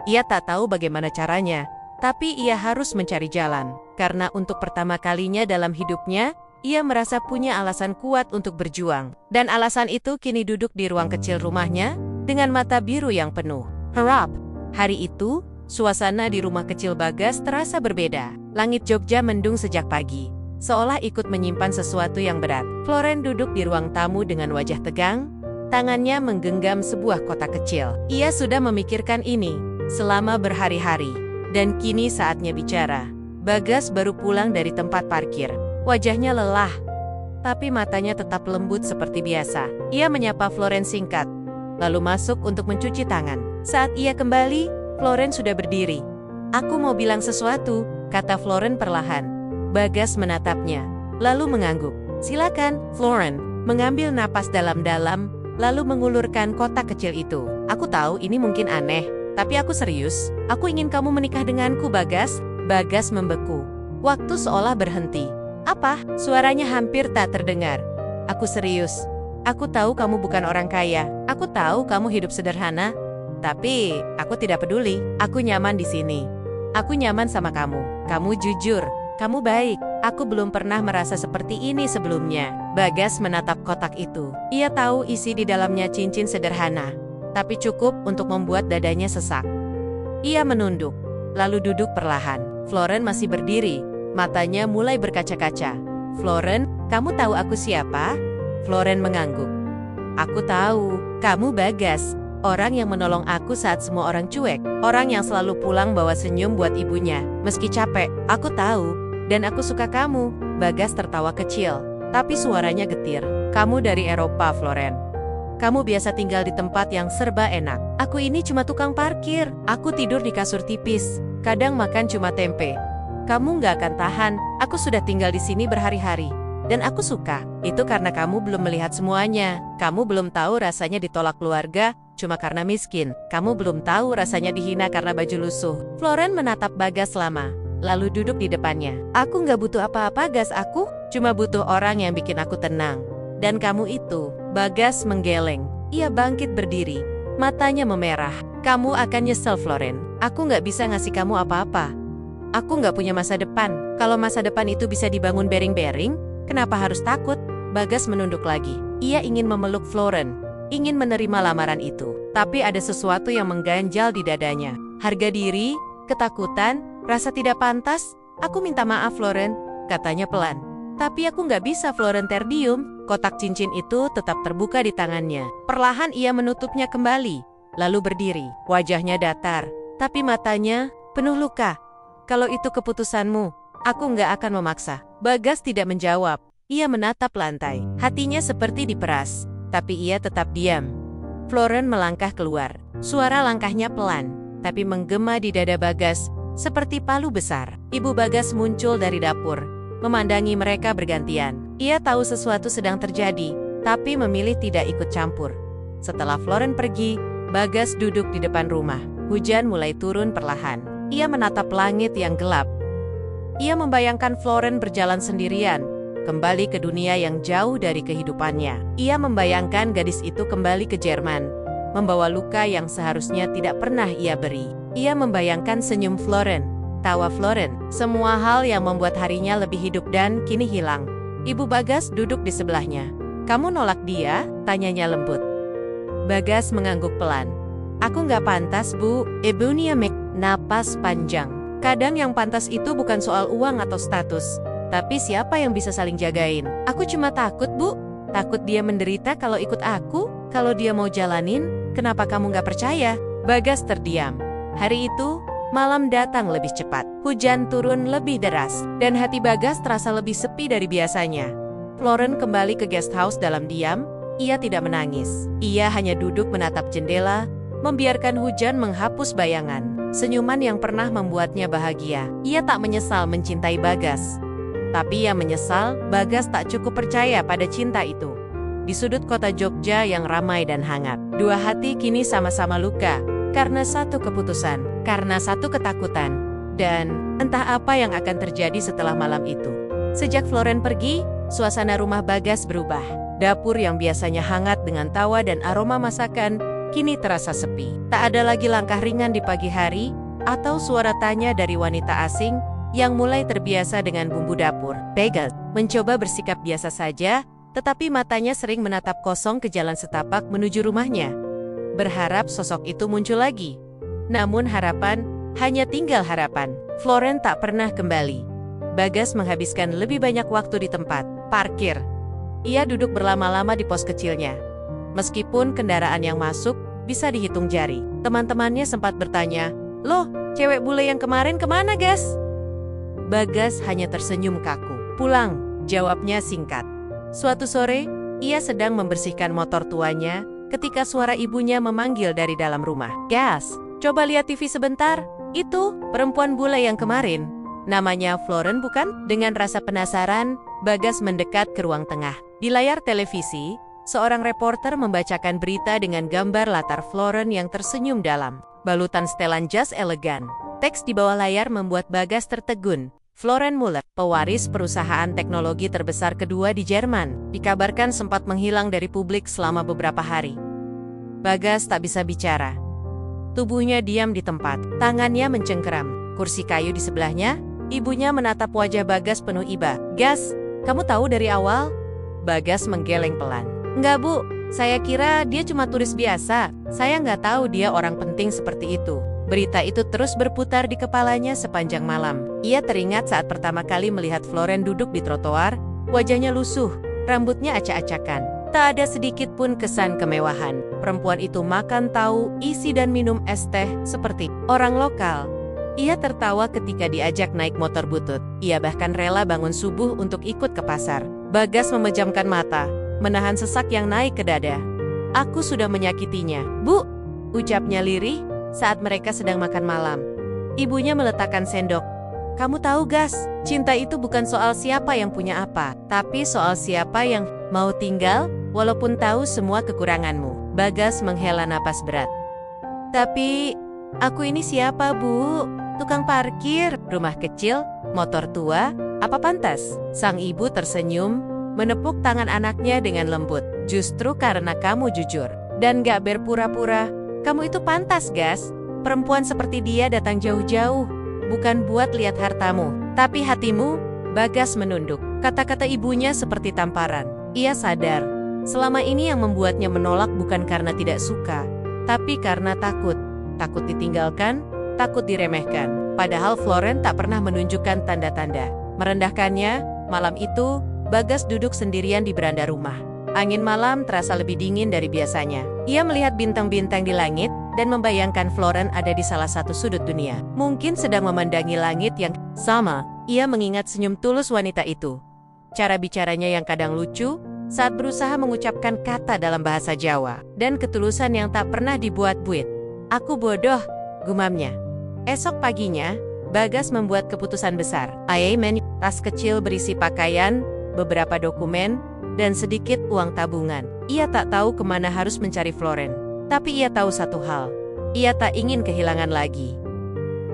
ia tak tahu bagaimana caranya, tapi ia harus mencari jalan. Karena untuk pertama kalinya dalam hidupnya, ia merasa punya alasan kuat untuk berjuang. Dan alasan itu kini duduk di ruang kecil rumahnya, dengan mata biru yang penuh harap. Hari itu, suasana di rumah kecil Bagas terasa berbeda. Langit Jogja mendung sejak pagi, seolah ikut menyimpan sesuatu yang berat. Floren duduk di ruang tamu dengan wajah tegang, tangannya menggenggam sebuah kotak kecil. Ia sudah memikirkan ini selama berhari-hari, dan kini saatnya bicara. Bagas baru pulang dari tempat parkir. Wajahnya lelah, tapi matanya tetap lembut seperti biasa. Ia menyapa Floren singkat, lalu masuk untuk mencuci tangan. Saat ia kembali, Floren sudah berdiri. "Aku mau bilang sesuatu," kata Floren perlahan. Bagas menatapnya, lalu mengangguk. "Silakan." Floren mengambil napas dalam-dalam, lalu mengulurkan kotak kecil itu. "Aku tahu ini mungkin aneh, tapi aku serius. Aku ingin kamu menikah denganku, Bagas." Bagas membeku. Waktu seolah berhenti. "Apa?" Suaranya hampir tak terdengar. "Aku serius. Aku tahu kamu bukan orang kaya. Aku tahu kamu hidup sederhana. Tapi, aku tidak peduli. Aku nyaman di sini. Aku nyaman sama kamu. Kamu jujur. Kamu baik. Aku belum pernah merasa seperti ini sebelumnya." Bagas menatap kotak itu. Ia tahu isi di dalamnya cincin sederhana, tapi cukup untuk membuat dadanya sesak. Ia menunduk, lalu duduk perlahan. Floren masih berdiri, matanya mulai berkaca-kaca. "Floren, kamu tahu aku siapa?" Floren mengangguk. "Aku tahu, kamu Bagas. Orang yang menolong aku saat semua orang cuek. Orang yang selalu pulang bawa senyum buat ibunya, meski capek. Aku tahu, dan aku suka kamu." Bagas tertawa kecil, tapi suaranya getir. "Kamu dari Eropa, Floren. Kamu biasa tinggal di tempat yang serba enak. Aku ini cuma tukang parkir. Aku tidur di kasur tipis. Kadang makan cuma tempe. Kamu nggak akan tahan. Aku sudah tinggal di sini berhari-hari. Dan aku suka. Itu karena kamu belum melihat semuanya. Kamu belum tahu rasanya ditolak keluarga cuma karena miskin. Kamu belum tahu rasanya dihina karena baju lusuh." Floren menatap Bagas lama, lalu duduk di depannya. "Aku nggak butuh apa-apa, Gas. Aku cuma butuh orang yang bikin aku tenang. Dan kamu itu." Bagas menggeleng. Ia bangkit berdiri, matanya memerah. "Kamu akan nyesel, Floren. Aku nggak bisa ngasih kamu apa-apa. Aku nggak punya masa depan. Kalau masa depan itu bisa dibangun bering-bering, kenapa harus takut?" Bagas menunduk lagi. Ia ingin memeluk Floren, ingin menerima lamaran itu. Tapi ada sesuatu yang mengganjal di dadanya. Harga diri, ketakutan, rasa tidak pantas. "Aku minta maaf, Floren," katanya pelan. "Tapi aku nggak bisa." Floren terdiam. Kotak cincin itu tetap terbuka di tangannya. Perlahan ia menutupnya kembali, lalu berdiri. Wajahnya datar, tapi matanya penuh luka. "Kalau itu keputusanmu, aku nggak akan memaksa." Bagas tidak menjawab. Ia menatap lantai. Hatinya seperti diperas, tapi ia tetap diam. Floren melangkah keluar. Suara langkahnya pelan, tapi menggema di dada Bagas seperti palu besar. Ibu Bagas muncul dari dapur, memandangi mereka bergantian. Ia tahu sesuatu sedang terjadi, tapi memilih tidak ikut campur. Setelah Floren pergi, Bagas duduk di depan rumah. Hujan mulai turun perlahan. Ia menatap langit yang gelap. Ia membayangkan Floren berjalan sendirian, kembali ke dunia yang jauh dari kehidupannya. Ia membayangkan gadis itu kembali ke Jerman, membawa luka yang seharusnya tidak pernah ia beri. Ia membayangkan senyum Floren, tawa Floren, semua hal yang membuat harinya lebih hidup dan kini hilang. Ibu Bagas duduk di sebelahnya. "Kamu nolak dia?" tanyanya lembut. Bagas mengangguk pelan. "Aku nggak pantas, Bu." Ibunya napas panjang. "Kadang yang pantas itu bukan soal uang atau status, tapi siapa yang bisa saling jagain. Aku cuma takut, Bu. Takut dia menderita kalau ikut aku. Kalau dia mau jalanin, kenapa kamu nggak percaya?" Bagas terdiam. Hari itu, malam datang lebih cepat. Hujan turun lebih deras, dan hati Bagas terasa lebih sepi dari biasanya. Floren kembali ke guest house dalam diam. Ia tidak menangis. Ia hanya duduk menatap jendela, membiarkan hujan menghapus bayangan. Senyuman yang pernah membuatnya bahagia. Ia tak menyesal mencintai Bagas. Tapi ia menyesal, Bagas tak cukup percaya pada cinta itu. Di sudut kota Jogja yang ramai dan hangat, dua hati kini sama-sama luka. Karena satu keputusan, karena satu ketakutan. Dan entah apa yang akan terjadi setelah malam itu. Sejak Floren pergi, suasana rumah Bagas berubah. Dapur yang biasanya hangat dengan tawa dan aroma masakan, kini terasa sepi. Tak ada lagi langkah ringan di pagi hari, atau suara tanya dari wanita asing yang mulai terbiasa dengan bumbu dapur. Bagas mencoba bersikap biasa saja, tetapi matanya sering menatap kosong ke jalan setapak menuju rumahnya. Berharap sosok itu muncul lagi. Namun harapan, hanya tinggal harapan. Floren tak pernah kembali. Bagas menghabiskan lebih banyak waktu di tempat parkir. Ia duduk berlama-lama di pos kecilnya. Meskipun kendaraan yang masuk bisa dihitung jari. Teman-temannya sempat bertanya, "Loh, cewek bule yang kemarin kemana, Gas?" Bagas hanya tersenyum kaku. "Pulang," jawabnya singkat. Suatu sore, ia sedang membersihkan motor tuanya ketika suara ibunya memanggil dari dalam rumah. "Gas, coba lihat TV sebentar. Itu perempuan bule yang kemarin. Namanya Floren bukan?" Dengan rasa penasaran, Bagas mendekat ke ruang tengah. Di layar televisi, seorang reporter membacakan berita dengan gambar latar Floren yang tersenyum dalam balutan setelan jas elegan. Teks di bawah layar membuat Bagas tertegun. Floren Muller, pewaris perusahaan teknologi terbesar kedua di Jerman, dikabarkan sempat menghilang dari publik selama beberapa hari. Bagas tak bisa bicara. Tubuhnya diam di tempat, tangannya mencengkeram. Kursi kayu di sebelahnya, ibunya menatap wajah Bagas penuh iba. "Gas, kamu tahu dari awal?" Bagas menggeleng pelan. "Enggak, Bu. Saya kira dia cuma turis biasa. Saya nggak tahu dia orang penting seperti itu." Berita itu terus berputar di kepalanya sepanjang malam. Ia teringat saat pertama kali melihat Floren duduk di trotoar, wajahnya lusuh, rambutnya acak-acakan. Tak ada sedikit pun kesan kemewahan. Perempuan itu makan tahu, isi dan minum es teh seperti orang lokal. Ia tertawa ketika diajak naik motor butut. Ia bahkan rela bangun subuh untuk ikut ke pasar. Bagas memejamkan mata, menahan sesak yang naik ke dada. "Aku sudah menyakitinya, Bu," ucapnya lirih saat mereka sedang makan malam. Ibunya meletakkan sendok. "Kamu tahu, Gas, cinta itu bukan soal siapa yang punya apa, tapi soal siapa yang mau tinggal, walaupun tahu semua kekuranganmu." Bagas menghela napas berat. "Tapi, aku ini siapa, Bu? Tukang parkir, rumah kecil, motor tua, apa pantas?" Sang ibu tersenyum, menepuk tangan anaknya dengan lembut. "Justru karena kamu jujur, dan gak berpura-pura, kamu itu pantas, Gas. Perempuan seperti dia datang jauh-jauh, bukan buat lihat hartamu, tapi hatimu." Bagas menunduk. Kata-kata ibunya seperti tamparan. Ia sadar, selama ini yang membuatnya menolak bukan karena tidak suka, tapi karena takut. Takut ditinggalkan, takut diremehkan. Padahal Floren tak pernah menunjukkan tanda-tanda merendahkannya. Malam itu, Bagas duduk sendirian di beranda rumah. Angin malam terasa lebih dingin dari biasanya. Ia melihat bintang-bintang di langit dan membayangkan Floren ada di salah satu sudut dunia. Mungkin sedang memandangi langit yang sama. Ia mengingat senyum tulus wanita itu. Cara bicaranya yang kadang lucu saat berusaha mengucapkan kata dalam bahasa Jawa. Dan ketulusan yang tak pernah dibuat-buat. "Aku bodoh," gumamnya. Esok paginya, Bagas membuat keputusan besar. Tas kecil berisi pakaian, beberapa dokumen, dan sedikit uang tabungan. Ia tak tahu kemana harus mencari Floren. Tapi ia tahu satu hal. Ia tak ingin kehilangan lagi.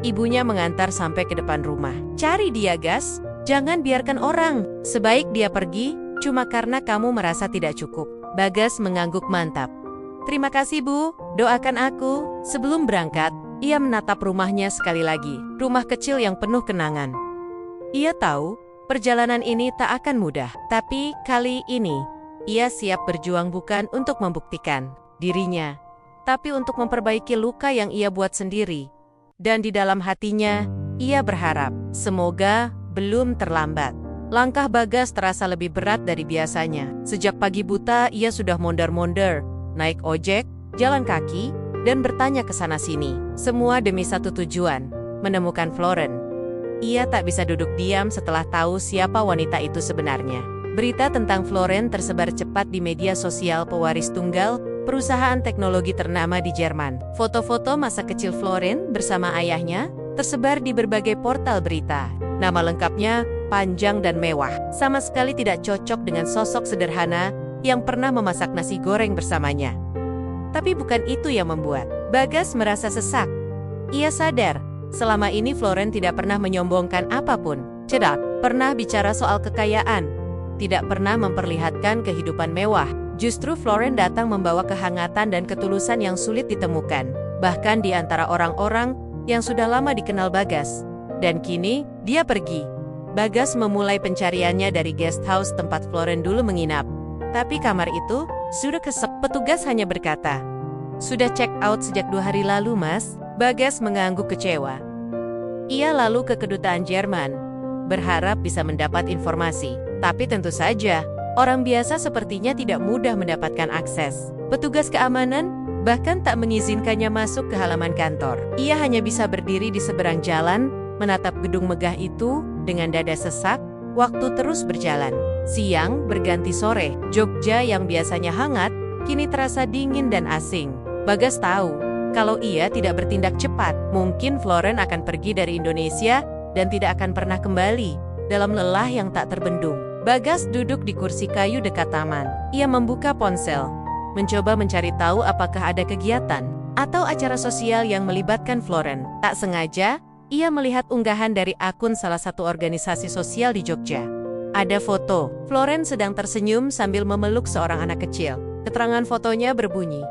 Ibunya mengantar sampai ke depan rumah. Cari dia, Gas. Jangan biarkan orang. Sebaik dia pergi, cuma karena kamu merasa tidak cukup. Bagas mengangguk mantap. Terima kasih, Bu. Doakan aku. Sebelum berangkat, ia menatap rumahnya sekali lagi. Rumah kecil yang penuh kenangan. Ia tahu, perjalanan ini tak akan mudah. Tapi kali ini, ia siap berjuang bukan untuk membuktikan dirinya, tapi untuk memperbaiki luka yang ia buat sendiri. Dan di dalam hatinya, ia berharap, semoga belum terlambat. Langkah Bagas terasa lebih berat dari biasanya. Sejak pagi buta, ia sudah mondar-mondar, naik ojek, jalan kaki, dan bertanya ke sana-sini. Semua demi satu tujuan, menemukan Floren. Ia tak bisa duduk diam setelah tahu siapa wanita itu sebenarnya. Berita tentang Floren tersebar cepat di media sosial pewaris tunggal, perusahaan teknologi ternama di Jerman. Foto-foto masa kecil Floren bersama ayahnya tersebar di berbagai portal berita. Nama lengkapnya panjang dan mewah, sama sekali tidak cocok dengan sosok sederhana yang pernah memasak nasi goreng bersamanya. Tapi bukan itu yang membuat Bagas merasa sesak. Ia sadar, selama ini Floren tidak pernah menyombongkan apapun. Tidak pernah bicara soal kekayaan, tidak pernah memperlihatkan kehidupan mewah. Justru Floren datang membawa kehangatan dan ketulusan yang sulit ditemukan, bahkan di antara orang-orang yang sudah lama dikenal Bagas. Dan kini, dia pergi. Bagas memulai pencariannya dari guest house tempat Floren dulu menginap. Tapi kamar itu sudah kesep. Petugas hanya berkata, "Sudah check out sejak 2 hari lalu, Mas." Bagas mengangguk kecewa. Ia lalu ke kedutaan Jerman, berharap bisa mendapat informasi. Tapi tentu saja, orang biasa sepertinya tidak mudah mendapatkan akses. Petugas keamanan bahkan tak mengizinkannya masuk ke halaman kantor. Ia hanya bisa berdiri di seberang jalan, menatap gedung megah itu dengan dada sesak. Waktu terus berjalan. Siang berganti sore. Jogja yang biasanya hangat, kini terasa dingin dan asing. Bagas tahu, kalau ia tidak bertindak cepat, mungkin Floren akan pergi dari Indonesia dan tidak akan pernah kembali, dalam lelah yang tak terbendung. Bagas duduk di kursi kayu dekat taman. Ia membuka ponsel, mencoba mencari tahu apakah ada kegiatan atau acara sosial yang melibatkan Floren. Tak sengaja, ia melihat unggahan dari akun salah satu organisasi sosial di Jogja. Ada foto, Floren sedang tersenyum sambil memeluk seorang anak kecil. Keterangan fotonya berbunyi,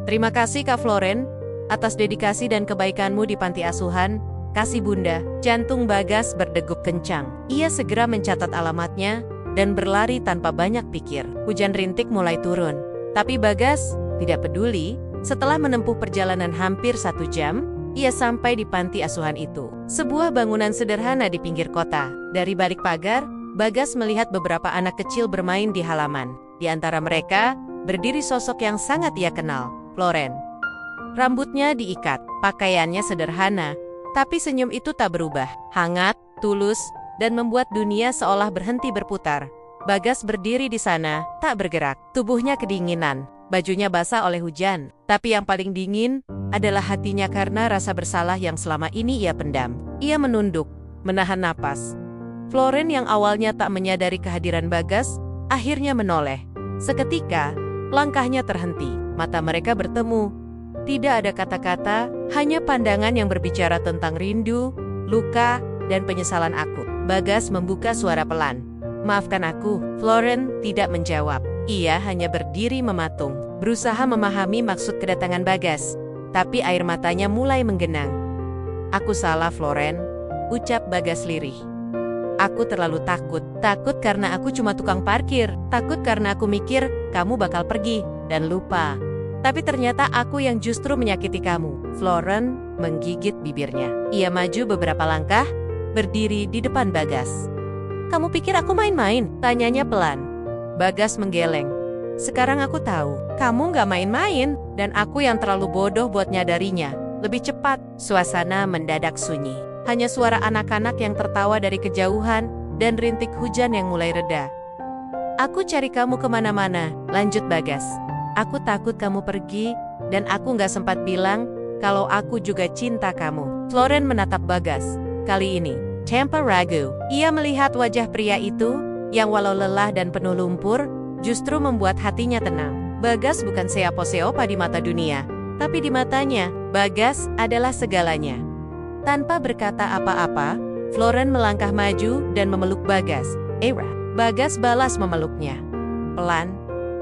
"Terima kasih Kak Floren, atas dedikasi dan kebaikanmu di panti asuhan. Kasih Bunda." Jantung Bagas berdegup kencang. Ia segera mencatat alamatnya dan berlari tanpa banyak pikir. Hujan rintik mulai turun. Tapi Bagas tidak peduli. Setelah menempuh perjalanan hampir 1 jam, ia sampai di panti asuhan itu. Sebuah bangunan sederhana di pinggir kota. Dari balik pagar, Bagas melihat beberapa anak kecil bermain di halaman. Di antara mereka, berdiri sosok yang sangat ia kenal, Floren. Rambutnya diikat, pakaiannya sederhana, tapi senyum itu tak berubah. Hangat, tulus, dan membuat dunia seolah berhenti berputar. Bagas berdiri di sana, tak bergerak. Tubuhnya kedinginan, bajunya basah oleh hujan. Tapi yang paling dingin adalah hatinya karena rasa bersalah yang selama ini ia pendam. Ia menunduk, menahan napas. Floren yang awalnya tak menyadari kehadiran Bagas, akhirnya menoleh. Seketika, langkahnya terhenti. Mata mereka bertemu. Tidak ada kata-kata, hanya pandangan yang berbicara tentang rindu, luka, dan penyesalan aku. Bagas membuka suara pelan. "Maafkan aku." Floren tidak menjawab. Ia hanya berdiri mematung, berusaha memahami maksud kedatangan Bagas. Tapi air matanya mulai menggenang. "Aku salah, Floren," ucap Bagas lirih. "Aku terlalu takut. Takut karena aku cuma tukang parkir. Takut karena aku mikir kamu bakal pergi dan lupa. Tapi ternyata aku yang justru menyakiti kamu." Floren menggigit bibirnya. Ia maju beberapa langkah, berdiri di depan Bagas. "Kamu pikir aku main-main?" tanyanya pelan. Bagas menggeleng. "Sekarang aku tahu, kamu gak main-main, dan aku yang terlalu bodoh buat nyadarinya." Lebih cepat, suasana mendadak sunyi. Hanya suara anak-anak yang tertawa dari kejauhan, dan rintik hujan yang mulai reda. "Aku cari kamu kemana-mana," lanjut Bagas. "Aku takut kamu pergi, dan aku gak sempat bilang kalau aku juga cinta kamu." Floren menatap Bagas. Kali ini, tanpa ragu, ia melihat wajah pria itu, yang walau lelah dan penuh lumpur, justru membuat hatinya tenang. Bagas bukan seapo-seopa di mata dunia, tapi di matanya, Bagas adalah segalanya. Tanpa berkata apa-apa, Floren melangkah maju dan memeluk Bagas. Era. Bagas balas memeluknya. Pelan,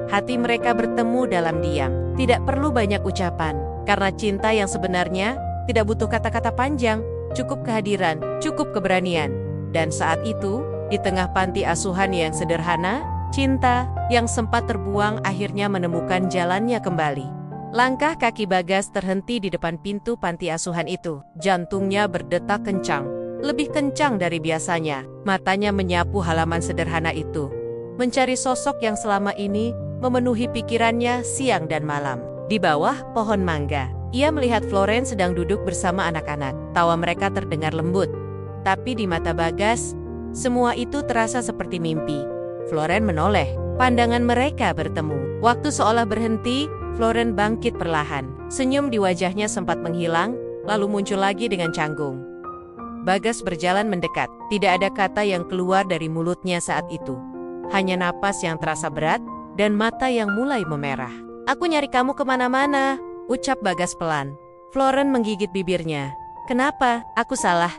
hati mereka bertemu dalam diam. Tidak perlu banyak ucapan, karena cinta yang sebenarnya tidak butuh kata-kata panjang, cukup kehadiran, cukup keberanian. Dan saat itu, di tengah panti asuhan yang sederhana, cinta yang sempat terbuang akhirnya menemukan jalannya kembali. Langkah kaki Bagas terhenti di depan pintu panti asuhan itu. Jantungnya berdetak kencang, lebih kencang dari biasanya. Matanya menyapu halaman sederhana itu, mencari sosok yang selama ini memenuhi pikirannya siang dan malam. Di bawah pohon mangga, ia melihat Floren sedang duduk bersama anak-anak. Tawa mereka terdengar lembut. Tapi di mata Bagas, semua itu terasa seperti mimpi. Floren menoleh. Pandangan mereka bertemu. Waktu seolah berhenti, Floren bangkit perlahan. Senyum di wajahnya sempat menghilang, lalu muncul lagi dengan canggung. Bagas berjalan mendekat. Tidak ada kata yang keluar dari mulutnya saat itu. Hanya napas yang terasa berat dan mata yang mulai memerah. "Aku nyari kamu kemana-mana," ucap Bagas pelan. Floren menggigit bibirnya. "Kenapa? Aku salah,"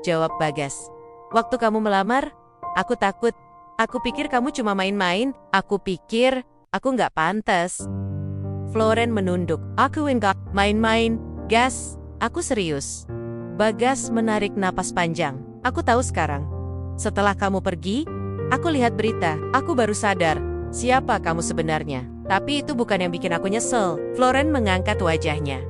jawab Bagas. "Waktu kamu melamar, aku takut. Aku pikir kamu cuma main-main. Aku pikir aku nggak pantas." Floren menunduk. "Aku enggak main-main, Gas. Aku serius." Bagas menarik napas panjang. "Aku tahu sekarang. Setelah kamu pergi, aku lihat berita. Aku baru sadar siapa kamu sebenarnya. Tapi itu bukan yang bikin aku nyesel." Floren mengangkat wajahnya.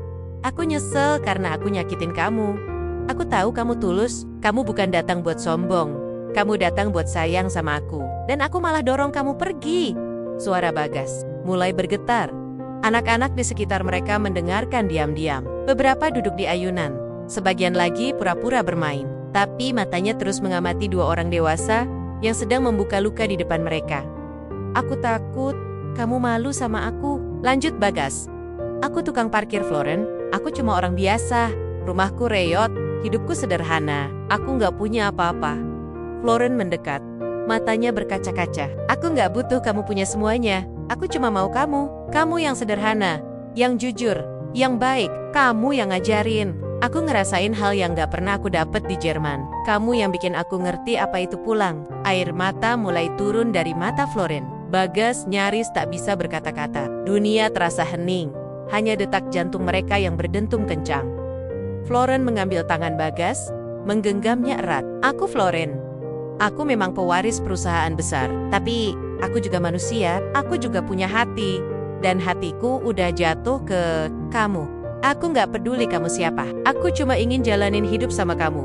"Aku nyesel karena aku nyakitin kamu. Aku tahu kamu tulus. Kamu bukan datang buat sombong. Kamu datang buat sayang sama aku. Dan aku malah dorong kamu pergi." Suara Bagas mulai bergetar. Anak-anak di sekitar mereka mendengarkan diam-diam. Beberapa duduk di ayunan. Sebagian lagi pura-pura bermain. Tapi matanya terus mengamati dua orang dewasa yang sedang membuka luka di depan mereka. "Aku takut kamu malu sama aku," lanjut Bagas. "Aku tukang parkir, Floren. Aku cuma orang biasa. Rumahku reyot, hidupku sederhana. Aku nggak punya apa-apa." Floren mendekat. Matanya berkaca-kaca. "Aku nggak butuh kamu punya semuanya. Aku cuma mau kamu. Kamu yang sederhana, yang jujur, yang baik. Kamu yang ngajarin aku ngerasain hal yang gak pernah aku dapet di Jerman. Kamu yang bikin aku ngerti apa itu pulang." Air mata mulai turun dari mata Floren. Bagas nyaris tak bisa berkata-kata. Dunia terasa hening. Hanya detak jantung mereka yang berdentum kencang. Floren mengambil tangan Bagas, menggenggamnya erat. "Aku Floren. Aku memang pewaris perusahaan besar. Tapi aku juga manusia. Aku juga punya hati. Dan hatiku udah jatuh ke kamu. Aku nggak peduli kamu siapa. Aku cuma ingin jalanin hidup sama kamu."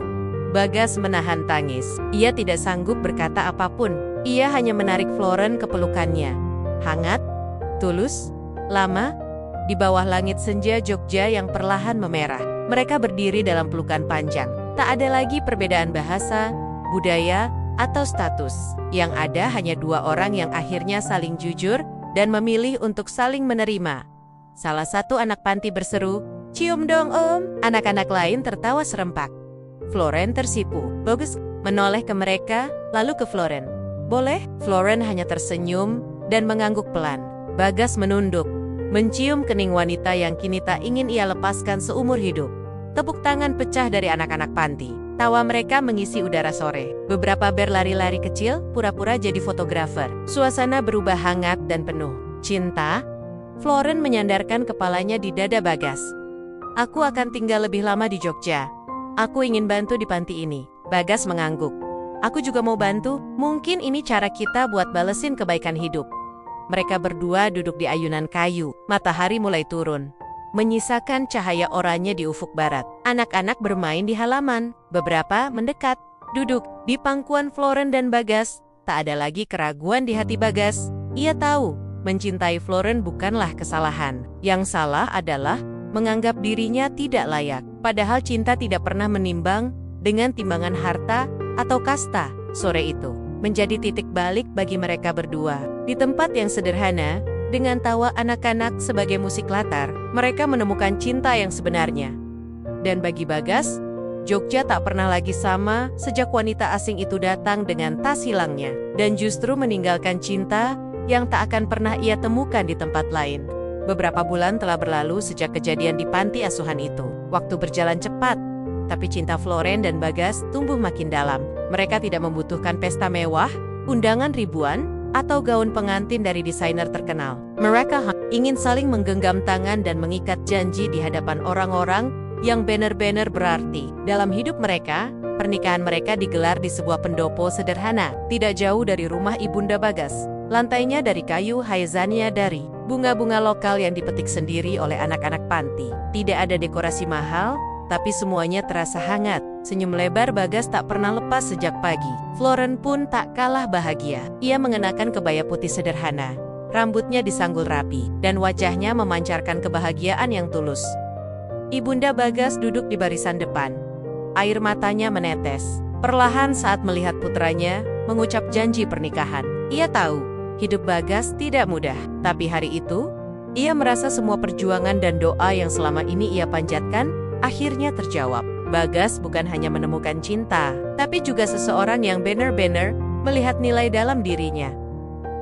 Bagas menahan tangis. Ia tidak sanggup berkata apapun. Ia hanya menarik Floren ke pelukannya. Hangat, tulus, lama, di bawah langit senja Jogja yang perlahan memerah. Mereka berdiri dalam pelukan panjang. Tak ada lagi perbedaan bahasa, budaya, atau status. Yang ada hanya dua orang yang akhirnya saling jujur dan memilih untuk saling menerima. Salah satu anak panti berseru, "Cium dong, Om." Anak-anak lain tertawa serempak. Floren tersipu. Bagus menoleh ke mereka, lalu ke Floren. "Boleh?" Floren hanya tersenyum dan mengangguk pelan. Bagas menunduk, mencium kening wanita yang kini tak ingin ia lepaskan seumur hidup. Tepuk tangan pecah dari anak-anak panti. Tawa mereka mengisi udara sore. Beberapa berlari-lari kecil, pura-pura jadi fotografer. Suasana berubah hangat dan penuh cinta. Floren menyandarkan kepalanya di dada Bagas. "Aku akan tinggal lebih lama di Jogja. Aku ingin bantu di panti ini." Bagas mengangguk. "Aku juga mau bantu. Mungkin ini cara kita buat balesin kebaikan hidup." Mereka berdua duduk di ayunan kayu. Matahari mulai turun, menyisakan cahaya oranye di ufuk barat. Anak-anak bermain di halaman. Beberapa mendekat, duduk di pangkuan Floren dan Bagas. Tak ada lagi keraguan di hati Bagas. Ia tahu, mencintai Floren bukanlah kesalahan. Yang salah adalah menganggap dirinya tidak layak. Padahal cinta tidak pernah menimbang dengan timbangan harta atau kasta. Sore itu menjadi titik balik bagi mereka berdua. Di tempat yang sederhana, dengan tawa anak-anak sebagai musik latar, mereka menemukan cinta yang sebenarnya. Dan bagi Bagas, Jogja tak pernah lagi sama sejak wanita asing itu datang dengan tas hilangnya. Dan justru meninggalkan cinta yang tak akan pernah ia temukan di tempat lain. Beberapa bulan telah berlalu sejak kejadian di panti asuhan itu. Waktu berjalan cepat. tapi cinta Floren dan Bagas tumbuh makin dalam. Mereka tidak membutuhkan pesta mewah, undangan ribuan, atau gaun pengantin dari desainer terkenal. Mereka ingin saling menggenggam tangan dan mengikat janji di hadapan orang-orang yang benar-benar berarti. Dalam hidup mereka, pernikahan mereka digelar di sebuah pendopo sederhana, tidak jauh dari rumah Ibunda Bagas. Lantainya dari kayu haizania dari bunga-bunga lokal yang dipetik sendiri oleh anak-anak panti. Tidak ada dekorasi mahal, tapi semuanya terasa hangat. Senyum lebar Bagas tak pernah lepas sejak pagi. Floren pun tak kalah bahagia. Ia mengenakan kebaya putih sederhana, rambutnya disanggul rapi, dan wajahnya memancarkan kebahagiaan yang tulus. Ibunda Bagas duduk di barisan depan. Air matanya menetes perlahan saat melihat putranya mengucap janji pernikahan. Ia tahu hidup Bagas tidak mudah, tapi hari itu, ia merasa semua perjuangan dan doa yang selama ini ia panjatkan, akhirnya terjawab. Bagas bukan hanya menemukan cinta, tapi juga seseorang yang benar-benar melihat nilai dalam dirinya.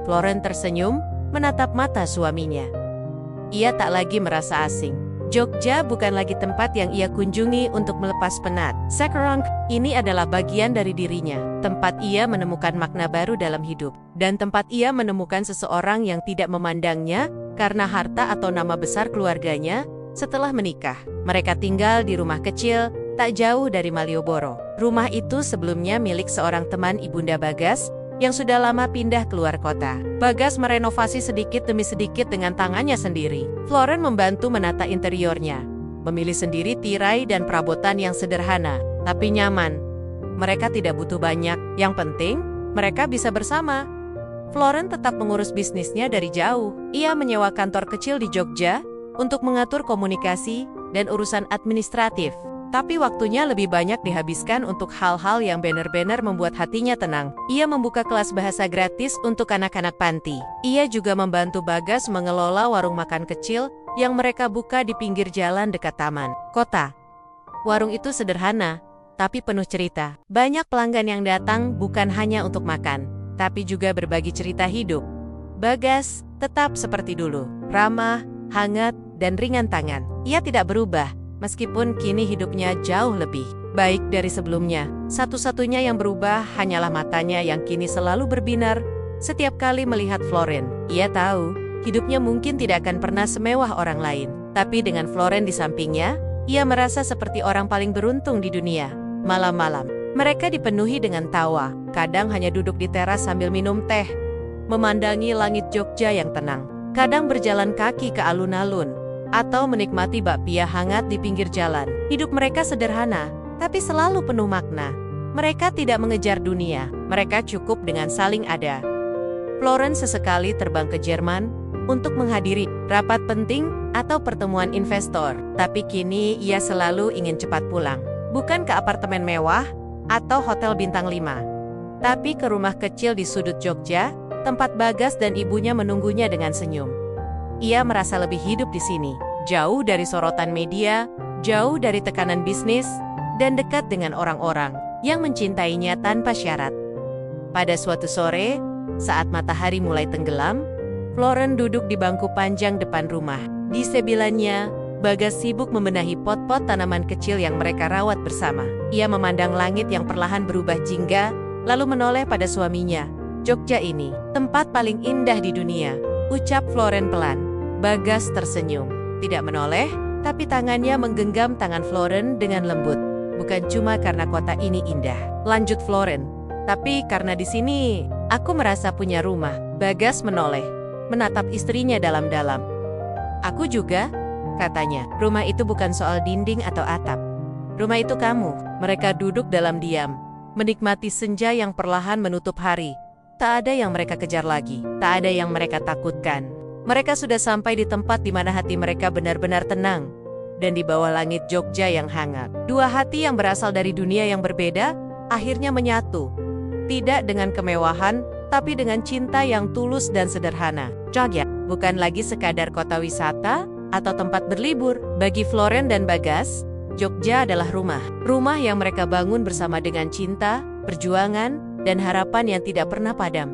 Floren tersenyum, menatap mata suaminya. Ia tak lagi merasa asing. Jogja bukan lagi tempat yang ia kunjungi untuk melepas penat. Sekarang, ini adalah bagian dari dirinya. Tempat ia menemukan makna baru dalam hidup. Dan tempat ia menemukan seseorang yang tidak memandangnya karena harta atau nama besar keluarganya setelah menikah. Mereka tinggal di rumah kecil, tak jauh dari Malioboro. Rumah itu sebelumnya milik seorang teman Ibunda Bagas, yang sudah lama pindah keluar kota. Bagas merenovasi sedikit demi sedikit dengan tangannya sendiri. Floren membantu menata interiornya, memilih sendiri tirai dan perabotan yang sederhana, tapi nyaman. Mereka tidak butuh banyak, yang penting, mereka bisa bersama. Floren tetap mengurus bisnisnya dari jauh. Ia menyewa kantor kecil di Jogja, untuk mengatur komunikasi dan urusan administratif. Tapi waktunya lebih banyak dihabiskan untuk hal-hal yang benar-benar membuat hatinya tenang. Ia membuka kelas bahasa gratis untuk anak-anak panti. Ia juga membantu Bagas mengelola warung makan kecil yang mereka buka di pinggir jalan dekat taman kota. Warung itu sederhana, tapi penuh cerita. Banyak pelanggan yang datang bukan hanya untuk makan, tapi juga berbagi cerita hidup. Bagas tetap seperti dulu, ramah, hangat, dan ringan tangan. Ia tidak berubah, meskipun kini hidupnya jauh lebih baik dari sebelumnya. Satu-satunya yang berubah hanyalah matanya yang kini selalu berbinar setiap kali melihat Floren. Ia tahu, hidupnya mungkin tidak akan pernah semewah orang lain. Tapi dengan Floren di sampingnya, ia merasa seperti orang paling beruntung di dunia. Malam-malam, mereka dipenuhi dengan tawa. Kadang hanya duduk di teras sambil minum teh, memandangi langit Jogja yang tenang. Kadang berjalan kaki ke alun-alun, atau menikmati bakpia hangat di pinggir jalan. Hidup mereka sederhana, tapi selalu penuh makna. Mereka tidak mengejar dunia, mereka cukup dengan saling ada. Floren sesekali terbang ke Jerman untuk menghadiri rapat penting atau pertemuan investor, tapi kini ia selalu ingin cepat pulang. Bukan ke apartemen mewah atau hotel bintang 5, tapi ke rumah kecil di sudut Jogja, tempat Bagas dan ibunya menunggunya dengan senyum. Ia merasa lebih hidup di sini, jauh dari sorotan media, jauh dari tekanan bisnis, dan dekat dengan orang-orang yang mencintainya tanpa syarat. Pada suatu sore, saat matahari mulai tenggelam, Floren duduk di bangku panjang depan rumah. Di sebilannya, Bagas sibuk membenahi pot-pot tanaman kecil yang mereka rawat bersama. Ia memandang langit yang perlahan berubah jingga, lalu menoleh pada suaminya. "Jogja ini, tempat paling indah di dunia," ucap Floren pelan. Bagas tersenyum, tidak menoleh, tapi tangannya menggenggam tangan Floren dengan lembut. "Bukan cuma karena kota ini indah," lanjut Floren, "tapi karena di sini aku merasa punya rumah." Bagas menoleh, menatap istrinya dalam-dalam. "Aku juga," katanya. "Rumah itu bukan soal dinding atau atap. Rumah itu kamu." Mereka duduk dalam diam, menikmati senja yang perlahan menutup hari. Tak ada yang mereka kejar lagi, tak ada yang mereka takutkan. Mereka sudah sampai di tempat di mana hati mereka benar-benar tenang, dan di bawah langit Jogja yang hangat. Dua hati yang berasal dari dunia yang berbeda, akhirnya menyatu. Tidak dengan kemewahan, tapi dengan cinta yang tulus dan sederhana. Jogja bukan lagi sekadar kota wisata atau tempat berlibur. Bagi Floren dan Bagas, Jogja adalah rumah. Rumah yang mereka bangun bersama dengan cinta, perjuangan, dan harapan yang tidak pernah padam.